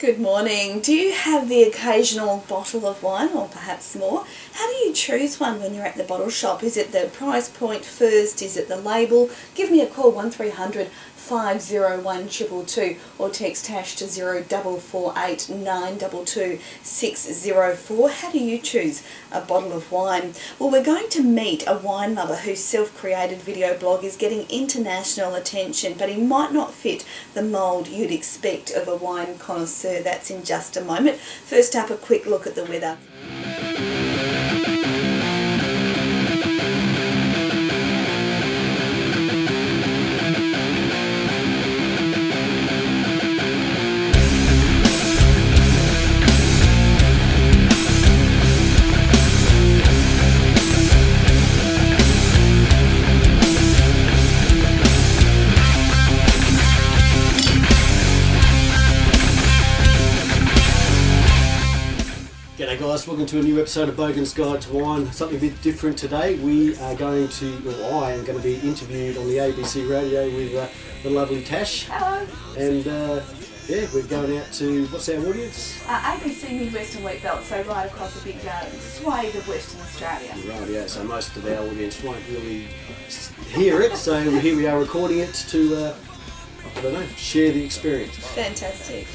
Good morning. Do you have the occasional bottle of wine, or perhaps more? How do you choose one when you're at the bottle shop? Is it the price point first? Is it the label? Give me a call, 1300 501 222, or text hash to 0448 922 604. How do you choose a bottle of wine? Well, we're going to meet a wine lover whose self-created video blog is getting international attention, but he might not fit the mould you'd expect of a wine connoisseur. That's in just a moment. First up, a quick look at the weather. G'day guys, welcome to a new episode of Bogans Guide to Wine. Something a bit different today. I am going to be interviewed on the ABC radio with the lovely Tash. Hello. And we're going out to, what's our audience? ABC Midwestern Wheatbelt, so right across the big swathe of Western Australia. Right, yeah, so most of our audience won't really hear it, so here we are recording it to, share the experience. Fantastic.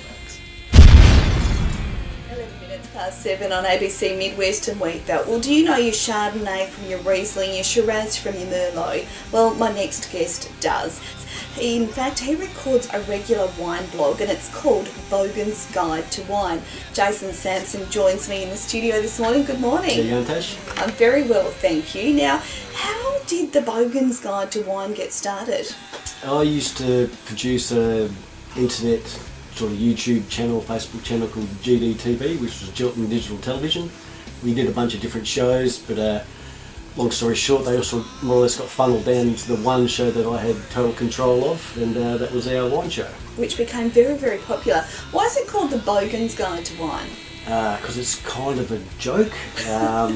7 on ABC Midwestern Wheatbelt. Well, do you know your Chardonnay from your Riesling, your Shiraz from your Merlot? Well, my next guest does. In fact, he records a regular wine blog and it's called Bogans Guide to Wine. Jason Sampson joins me in the studio this morning. Good morning. How are you going, Tash? I'm very well, thank you. Now, how did the Bogans Guide to Wine get started? I used to produce an internet sort of YouTube channel, Facebook channel called GDTV, which was Gilton Digital Television. We did a bunch of different shows, but long story short, they also more or less got funneled down into the one show that I had total control of, and that was our wine show. Which became very, very popular. Why is it called the Bogans Guide to Wine? Because it's kind of a joke. I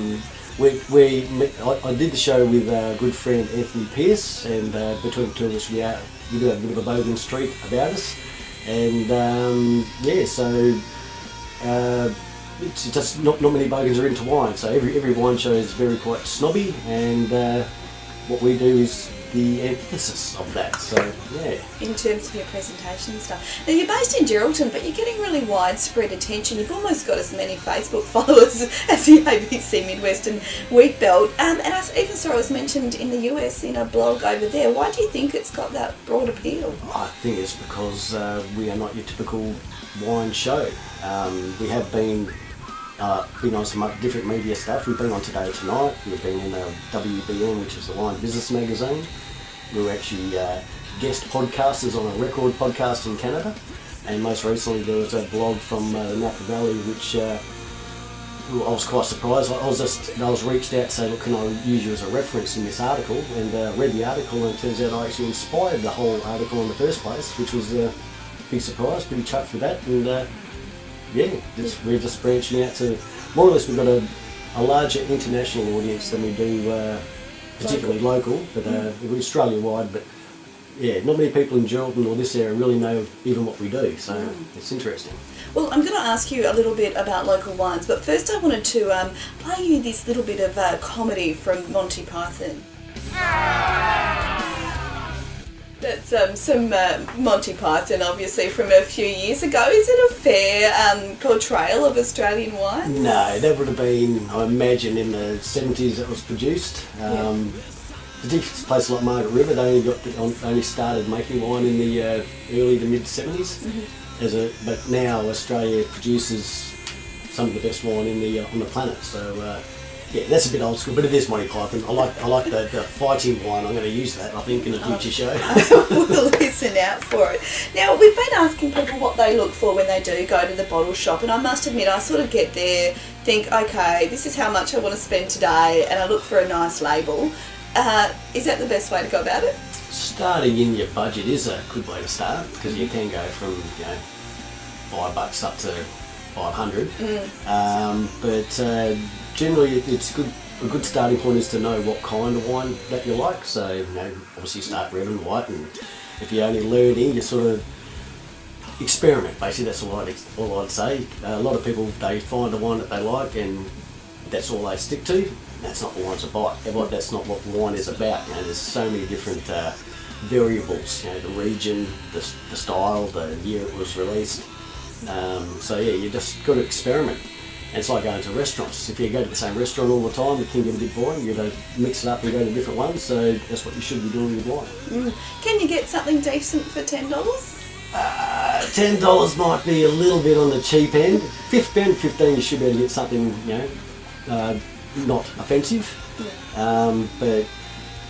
did the show with our good friend Anthony Pearce, and between the two of us we do have a bit of a bogan streak about us. And it's just not many bogans are into wine, so every wine show is very quite snobby, and what we do is the antithesis of that. So yeah. In terms of your presentation and stuff. Now you're based in Geraldton, but you're getting really widespread attention. You've almost got as many Facebook followers as the ABC Midwestern Wheatbelt. And I even saw it was mentioned in the US in a blog over there. Why do you think it's got that broad appeal? I think it's because we are not your typical wine show. We have been on some different media stuff. We've been on Today Tonight, we've been in WBN, which is the Wine Business Magazine. We were actually guest podcasters on a record podcast in Canada, and most recently there was a blog from the Napa Valley, which I was quite surprised. I was reached out to say, look, can I use you as a reference in this article, and read the article, and it turns out I actually inspired the whole article in the first place, which was a big surprise, pretty chuffed with that. And we're just branching out to, more or less we've got a larger international audience than we do particularly local, but we're Australia-wide, but yeah, not many people in Geraldton or this area really know even what we do, so it's interesting. Well, I'm going to ask you a little bit about local wines, but first I wanted to play you this little bit of comedy from Monty Python. That's some Monty Python, obviously, from a few years ago. Is it a fair portrayal of Australian wines? No, that would have been, I imagine, in the 70s it was produced. Particularly places like Margaret River, they only started making wine in the early to mid 70s. Mm-hmm. But now Australia produces some of the best wine on the planet. So yeah, that's a bit old school, but it is Monty Python. I like the fighting wine. I'm going to use that, I think, in a future show. We'll listen out for it. Now, we've been asking people what they look for when they do go to the bottle shop, and I must admit, I sort of get there, think, okay, this is how much I want to spend today, and I look for a nice label. Is that the best way to go about it? Starting in your budget is a good way to start, because you can go from $5 up to 500. But generally, it's a good starting point is to know what kind of wine that you like. So obviously start red and white, and if you're only learning, you sort of experiment. Basically, that's all I'd say. A lot of people, they find the wine that they like, and that's all they stick to. That's not what wine's about. That's not what wine is about. You know, there's so many different variables. You know, the region, the style, the year it was released. So yeah, you just got to experiment. And it's like going to restaurants. If you go to the same restaurant all the time, it can get a bit boring. You got to mix it up and go to different ones. So that's what you should be doing with wine. Can you get something decent for $10? $10 might be a little bit on the cheap end. 15 you should be able to get something, not offensive. But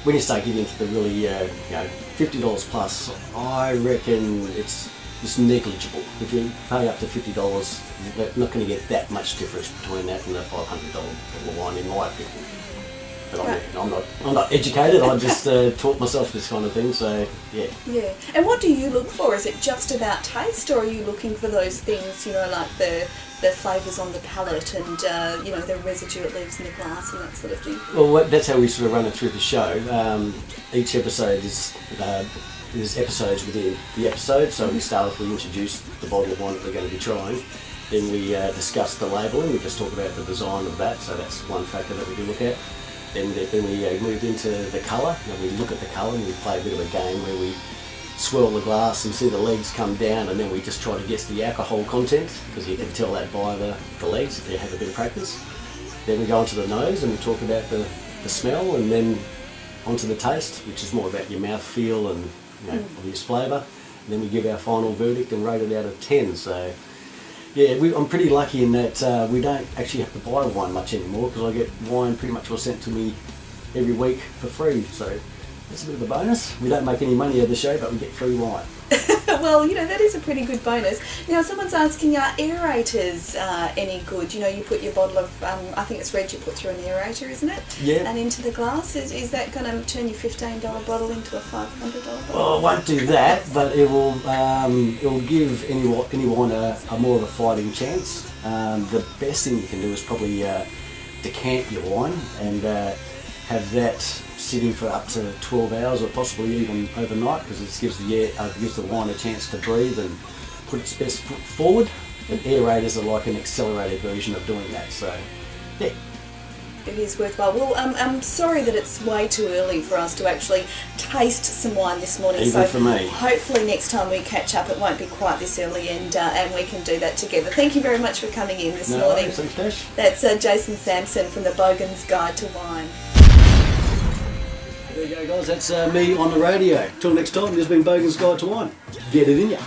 when you start getting into the really, $50 plus, I reckon it's negligible. If you pay up to $50, you're not going to get that much difference between that and the $500 bottle of wine, in my opinion. But I'm not educated. I just taught myself this kind of thing. So yeah. Yeah. And what do you look for? Is it just about taste, or are you looking for those things, like the flavours on the palate and the residue it leaves in the glass and that sort of thing? Well, that's how we sort of run it through the show. Each episode is there's episodes within the episode. So we start off, we introduce the bottle of wine that we're going to be trying. Then we discuss the labelling. We just talk about the design of that. So that's one factor that we can look at. Then we move into the colour, and we look at the colour and we play a bit of a game where we swirl the glass and see the legs come down, and then we just try to guess the alcohol content, because you can tell that by the legs if you have a bit of practice. Then we go onto the nose and we talk about the smell, and then onto the taste, which is more about your mouth feel and obvious flavour. And then we give our final verdict and rate it out of 10. So yeah, I'm pretty lucky in that we don't actually have to buy wine much anymore, because I get wine pretty much all sent to me every week for free. So that's a bit of a bonus. We don't make any money out of the show, but we get free wine. Well, that is a pretty good bonus. Now, someone's asking, are aerators any good? You put your bottle of, I think it's red, you put through an aerator, isn't it? Yeah. And into the glass. Is that going to turn your $15 bottle into a $500 bottle? Well, it won't do that, but it will give anyone a more of a fighting chance. The best thing you can do is probably decant your wine and have that sitting for up to 12 hours or possibly even overnight, because it gives the wine a chance to breathe and put its best foot forward. And aerators are like an accelerated version of doing that. So yeah. It is worthwhile. Well, I'm sorry that it's way too early for us to actually taste some wine this morning. Even for me. Hopefully next time we catch up it won't be quite this early, and we can do that together. Thank you very much for coming in this morning. Thanks, Tash. That's Jason Sampson from the Bogans Guide to Wine. There you go, guys. That's me on the radio. Till next time, this has been Bogans Guide to Wine. Get it in ya.